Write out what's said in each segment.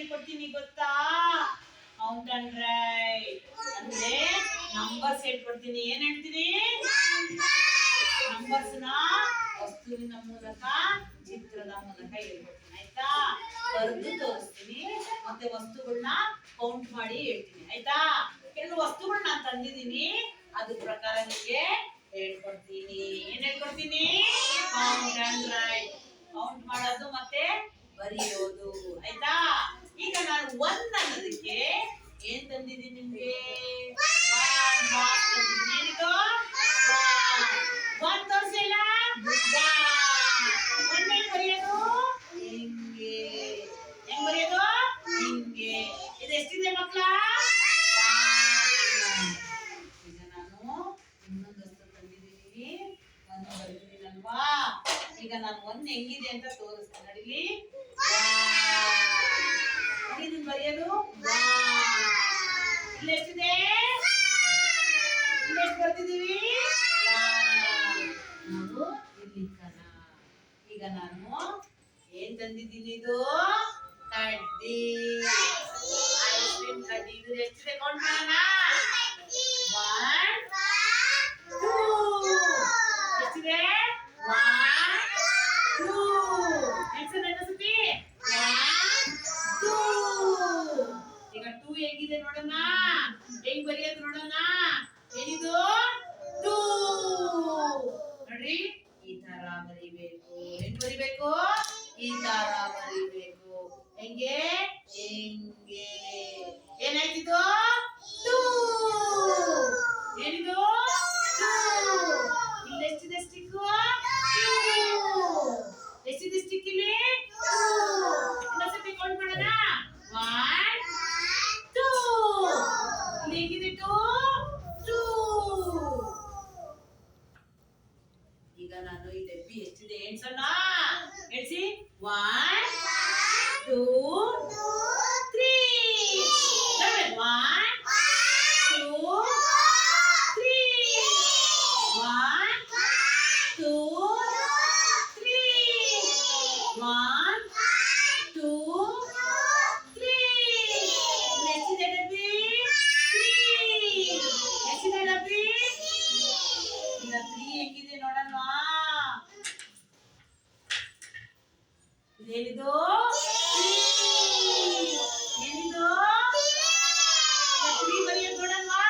ಹೇಳ್ಕೊಡ್ತೀನಿ ಗೊತ್ತಾ? Count and write ಅಂದ್ರೆ ನಂಬರ್ಸ್ ಹೇಳ್ಕೊಡ್ತೀನಿ. ಏನ್ ಹೇಳ್ತೀನಿ? ನಂಬರ್ಸ್ ನ ವಸ್ತುವಿನ ಮೂಲಕ, ಚಿತ್ರದ ಮೂಲಕ ಹೇಳ್ಕೊಡ್ತೀನಿ. ಆಯ್ತಾ? ಬರೆದು ತೋರಿಸ್ತೀನಿ, ಮತ್ತೆ ವಸ್ತುಗಳನ್ನ ಕೌಂಟ್ ಮಾಡಿ ಹೇಳ್ತೀನಿ. ಆಯ್ತಾ? ಕೆಲವು ವಸ್ತುಗಳು ನಾನು ತಂದಿದ್ದೀನಿ, ಅದ್ರ ಪ್ರಕಾರ ನಿಮಗೆ ಹೇಳ್ಕೊಡ್ತೀನಿ. ಏನ್ ಹೇಳ್ಕೊಡ್ತೀನಿ? Count and write. ಕೌಂಟ್ ಮಾಡೋದು ಮತ್ತೆ ಬರೆಯೋದು. ಆಯ್ತಾ? ಈಗ ನಾನು ಒಂದ್ ಅನ್ನೋದಕ್ಕೆ ಏನ್ ತಂದಿದ್ದೀನಿ ನಿಮ್ಗೆ? ಏನಿದು? ಒಂದ್ ತೋರಿಸಿಲ್ಲ? ಒಂದೇ ಬರೆಯೋದು ಹಿಂಗೆ. ಹೆಂಗ್ ಬರೆಯೋದು? ಹಿಂಗೆ. ಇದು ಎಷ್ಟಿದೆ ಮಕ್ಕಳ? ಈಗ ನಾನು ಇನ್ನೊಂದು ವಸ್ತು ತಂದಿದ್ದೀನಿ, ಒಂದು ಬರೆದಿದ್ದೀನಲ್ವಾ? ಈಗ ನಾನು ಒಂದ್ ಹೆಂಗಿದೆ ಅಂತ ತೋರಿಸ್ತೀನಿ. ನಡಿಲಿ. ಇದನ್ನ ಬರೆಯೋದು ಇಲ್ಲೆಷ್ಟಿದೆ? ಇಲ್ಲೆಷ್ಟು ಬರ್ತಿದ್ದೀವಿ? ನಾವು ಇಲ್ಲಿ ಕಣ. ಈಗ ನಾನು ಏನ್ ತಂದಿದ್ದೀನಿ? ಇದು ಕಡ್ಡಿ, ಐಸ್ ಕ್ರೀಮ್ ಕಡ್ಡಿ. ಇದು ಎಷ್ಟಿದೆ ಕೌಂಟ್ ಮಾಡೋಣ? 1 2 ಎಷ್ಟಿದೆ? 1 2 ನೆಕ್ಸ್ಟ್ 1 2. ಈಗ 2 ಹೇಗಿದೆ ನೋಡೋಣ? ಹೆಂಗ್ ಬರೆಯೋದು ನೋಡೋಣ? ಏನಿದು? 2. ನೋಡ್ರಿ, ಈ ತರ ಬರಿಬೇಕು. ಹೆಂಗ್ ಬರಿಬೇಕು? ಈ ತರ ಬರಿಬೇಕು. ಹೆಂಗೆ? ಹೆಂಗೆ? ಏನಾಯ್ತಿದು? 2. ಏನಿದು? 2. ಇಲ್ಲೆಷ್ಟಿದೆ ಸ್ಟಿಕ್ಕು? 2. ಎಷ್ಟಿದೆ ಸ್ಟಿಕ್ ಇಲ್ಲಿ? 2. ಇನ್ನೊಂದ್ಸತಿ ಕೌಂಟ್ ಮಾಡೋಣ. 1 2. ಇಲ್ಲಿ ಹೇಗಿದೆ? 2. ಈಗ ನಾನು ಈ ಡಬ್ಬಿ ಎಷ್ಟಿದೆ ಎಣ್ಸೋಣ? ಎಣ್ಸಿ. 1 2 3. 1 2 3. 1 2 3. 1 2 3. ಎಷ್ಟಿದೆ ಡಬ್ಬಿ? 3. ಎಷ್ಟಿದೆ ಡಬ್ಬಿ? ಈಗ 3 ಹೆಂಗಿದೆ ನೋಡೋಣ? ಇದೇನಿದು? 3. ಏನಿದು? 3 ಬರೆಯೋದು ನೋಡಲ್ವಾ?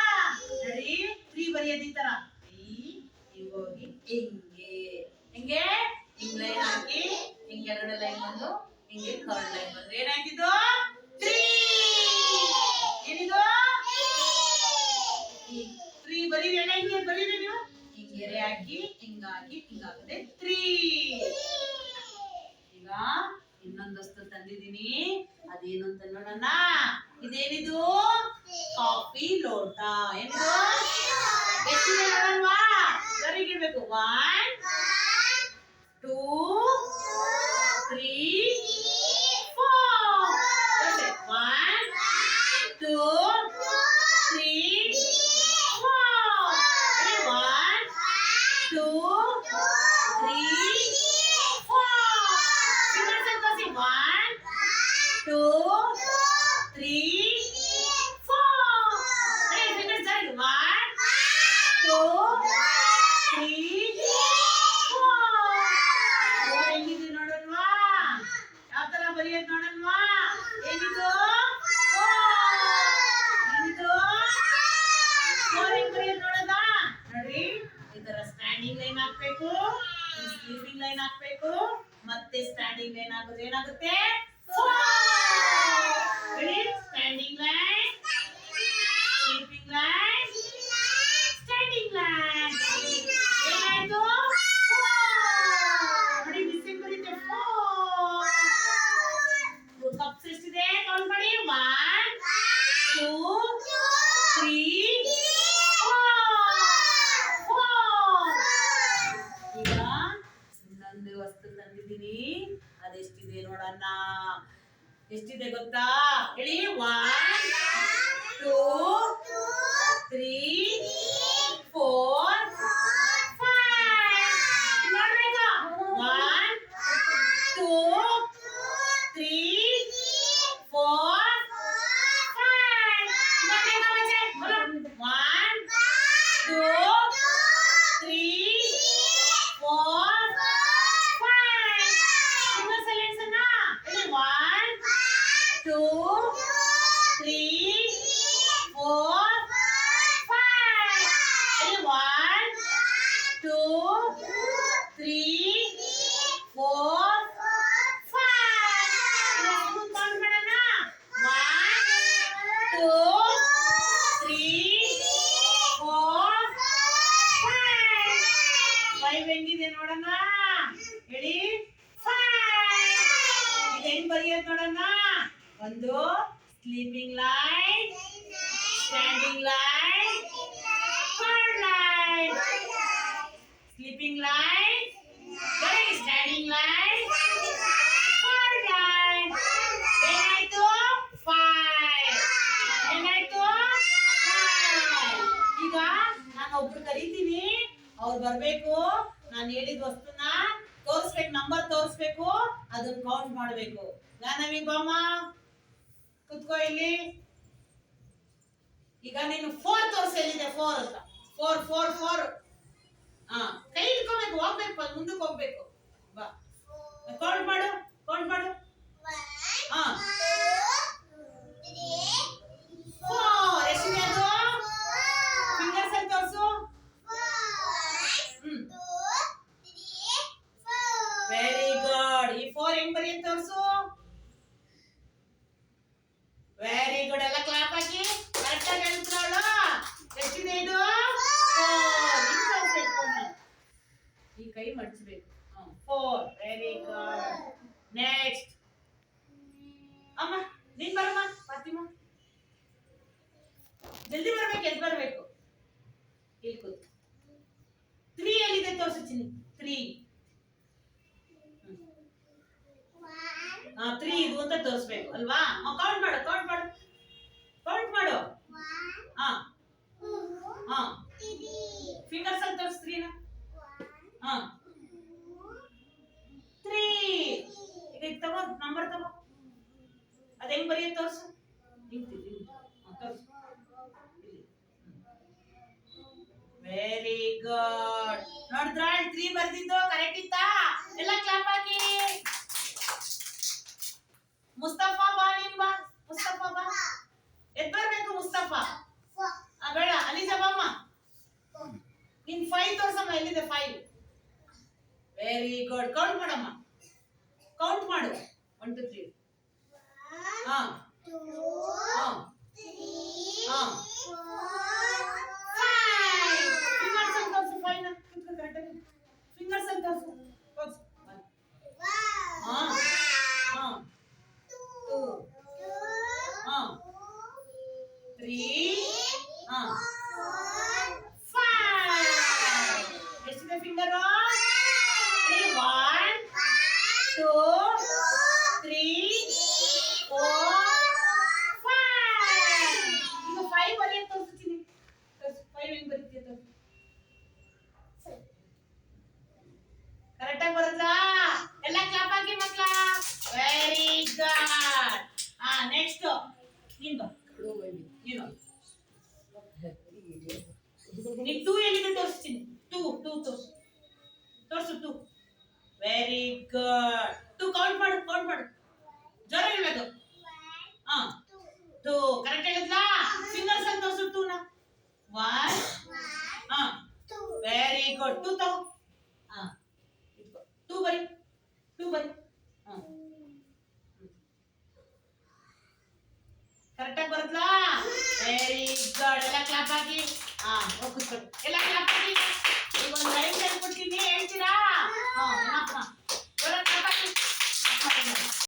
ನೋಡಿ, 3 ಬರೆಯೋದು ಈ ತರ. ಈಗ ಹೋಗಿ ಹಿಂಗೆ. ಹೆಂಗೆ? ಹಿಂಗ್ ಲೈನ್ ಹಾಕಿ, ಹಿಂಗೆ 2 ಲೈನ್ ಬಂದು, ಹಿಂಗೆ ಥರ್ಡ್ ಲೈನ್ ಬಂದು ಏನಾಯ್ತಿದು? 3. ಏನಿದು? 3 ಬರೀರಿ ಅಣ್ಣ. ಹಿಂಗೆ ಬರೀರಿ ನೀವು. ಹಿಂಗೆ ಗೆರೆ ಹಾಕಿ, ಹಿಂಗಾಗಿ, ಹಿಂಗಾಗುತ್ತೆ 3. ಈಗ ಇನ್ನೊಂದು ವಸ್ತು ತಂದಿದ್ದೀನಿ, ಅದೇನು ಅಂತ ನೋಡೋಣ. ಇದೇನಿದು? ಕಾಫಿ ಲೋಟ. ಏನಿದು? ಎಷ್ಟಿದೆ ನೋಡಲ್ವಾ? ಬರೀಗಿರ್ಬೇಕು. 1 2 3 4. 1 2 3 4. 1 2 3 4. 1 2 3 4. 1 2 3 4. ಹೆಂಗಿದೆ ನೋಡಲ್ವಾ? ಯಾವ ತರ ಬರೆಯೋದು ನೋಡಲ್ವಾ? ಏನಿದು? ಏನಿದು? 4 ಹೆಂಗ್ ಬರೆಯೋದು ನೋಡೋದಾ? ನೋಡಿ, ಈ ತರ ಸ್ಟ್ಯಾಂಡಿಂಗ್ ಲೈನ್ ಹಾಕ್ಬೇಕು, ಸ್ಲೀಪಿಂಗ್ ಲೈನ್ ಹಾಕ್ಬೇಕು, ಮತ್ತೆ ಸ್ಟ್ಯಾಂಡಿಂಗ್ ಲೈನ್ ಹಾಕಿದ್ರೆ ಏನಾಗುತ್ತೆ? 4. Standing line, sleeping line, standing line. ಏನಾಯ್ತು? 4. ನೋಡಿ, ಮಿಸ್ಸಿಂಗ್ ಬರೀತೆ 4. ಕಪ್ಸ್ ಎಷ್ಟಿದೆ? ಕೌಂಟ್ ಮಾಡಿ. 1 2 3 4. ಈಗ ಇನ್ನೊಂದು ವಸ್ತು ತಂದಿದ್ದೀನಿ, ಅದೆಷ್ಟಿದೆ ನೋಡೋಣ. ಎಷ್ಟಿದೆ ಗೊತ್ತಾ? ಹೇಳಿ. 1 2 3 4 5. ನೋಡ್ಬೇಕಾ? 1 2 3 4 ಒಂದು sleeping line, standing line, third line. Sleeping line, standing line, third line. ಏನಾಯ್ತು? 5. ಏನಾಯ್ತು? 9. ಈಗ ನಾನು ಒಬ್ರು ಕರಿತೀನಿ, ಅವ್ರು ಬರ್ಬೇಕು. ನಾನು ಹೇಳಿದ ವಸ್ತುನ ತೋರಿಸ್ಬೇಕು, ನಂಬರ್ ತೋರಿಸ್ಬೇಕು, ಅದನ್ನ ಕೌಂಟ್ ಮಾಡಬೇಕು. ಜ್ಞಾನವಿ ಬಾಮ, ಕುತ್ಕೋ ಇಲ್ಲಿ. ಈಗ ನೀನು 4 ತೋರಿಸಿ, ಎಲ್ಲಿದೆ 4 ಅಂತ. 4 4 4. ಕೈ ಹಿಡ್ಕೋಬೇಕು, ಹೋಗ್ಬೇಕು, ಅಲ್ಲಿ ಮುಂದಕ್ಕೆ ಹೋಗ್ಬೇಕು. ಬಾ, ಕೌಂಟ್ ಮಾಡು, ಕೌಂಟ್ ಮಾಡು. 4 ಎಷ್ಟಿದೆ ಅದು? ಫಿಂಗರ್ಸ್ ಅಲ್ಲಿ ತೋರಿಸು. Very good. ಈ 4 ಹೆಂಗ್ ಬರೆಯುತ್ತೆ ತೋರಿಸು. Very good. ಎಲ್ಲ ಕ್ಲಾಪ್ ಹಾಕಿ ಕರೆಕ್ಟ್ ಆಗಿ ಹೇಳ್ಕೊಳ್ಳ. ಎಷ್ಟಿದೆ ಇದು? 4. ಈ ಕೈ ಮಡಚಬೇಕು. 4. Very good. ನೆಕ್ಸ್ಟ್ ಅಮ್ಮ, ನೀನ್ ಬರಮ್ಮ ಫಾತಿಮಾ. ಜಲ್ದಿ ಬರ್ಬೇಕು, ಎದ್ದು ಬರ್ಬೇಕು. ಇಲ್ಲಿ ಕೂತು. 3 ಎಲ್ಲಿದೆ ತೋರಿಸು ಚಿನ್ನಿ. 3. 3 ಇದು ಅಂತ ತೋರಿಸ್ಬೇಕು ಅಲ್ವಾ? ಕೌಂಟ್ ಮಾಡು, ಕೌಂಟ್ ಮಾಡು, ಕೌಂಟ್ ಮಾಡು. ಫಿಂಗರ್ಸ್ ಅಲ್ಲಿ ತೋರಿಸು 3ನ. 3. ಈಗ ತಗೋ, ನಂಬರ್ ತಗೋ. ಅದ ಹೆಂಗ್ ಬರೆಯೋದು ತೋರಿಸು. ತೋರಿಸು. Very good. ನೋಡಿದ್ರ 3 ಬರ್ದಿದ್ದು ಕರೆಕ್ಟ್ ಇತ್ತಾ? ಎಲ್ಲ ಕ್ಲಾಪ್ ಹಾಕಿ. ಮುಸ್ತಫಾ ಬಾ, ನೀನ್ ಬಾ. ಮುಸ್ತಫಾ ಬಾ, ಎದ್ ಬರ್ಬೇಕು. ಮುಸ್ತಫಾ ಬೇಡ, ಅಲಿಜಾ ಬಾಮ್ಮ. ನೀನ್ 5 ತೋರ್ಸಮ್ಮ. ಎಲ್ಲಿದೆ 5? Very good. ಕೌಂಟ್ ಮಾಡಮ್ಮ, ಕೌಂಟ್ ಮಾಡು. 1 2 3. 2 3 4 5. ಫಿಂಗರ್ಸ್ ಅಂತ ತೋರಿಸು. 5 ನ ಕುತ್ಕೋ ಕರೆಕ್ಟ್. ಫಿಂಗರ್ಸ್ ಅಂತ ತೋರಿಸು. ತೋರಿಸು. 3 5. ಎಷ್ಟಿದೆ ಫಿಂಗರ್? 1 2 3 4 5. ಈಗ 5 ಬರೆಯೋದು ತೋರಿಸ್ತೀನಿ. 5 ಹೆಂಗ್ ಬರೀತೀಯ ತೋರಿಸು. ಕರೆಕ್ಟ್ ಆಗಿ ಬರುತ್ತಾ? ಎಲ್ಲ ಕ್ಲಾಪ್ ಹಾಕಿ ಮಕ್ಕಳ. Very good. ನೆಕ್ಸ್ಟ್ ನೀನ್ ಬಾ. ನೀನು 2 ಎಲ್ಲಿದೆ ತೋರಿಸ್ತೀನಿ. 2 ತೋರಿಸು, ತೋರಿಸು 2. Very good. 2 ಕೌಂಟ್ ಮಾಡು, ಕೌಂಟ್ ಮಾಡು. ಜೋರ ಹೇಳ್ಬೇಕು. 2 ಕರೆಕ್ಟ್ ಹೇಳಿದ್ಲಾ? ಫಿಂಗರ್ಸ್ ಅಂತ ತೋರಿಸು 2 ನ. 1 ವೆರಿ ಗುಡ್. 2 ತಗೋ. 2 ಬರಿ, 2 ಬರಿ. ಕರೆಕ್ಟ್ ಆಗಿ ಬರುತ್ತಲ್ಲ. Very good. ಎಲ್ಲ ಕ್ಲಾಪ್ ಹಾಕಿ. ಹೋಗಿ ಕೂತ್ಕೊಳ್ಳಿ. ಎಲ್ಲ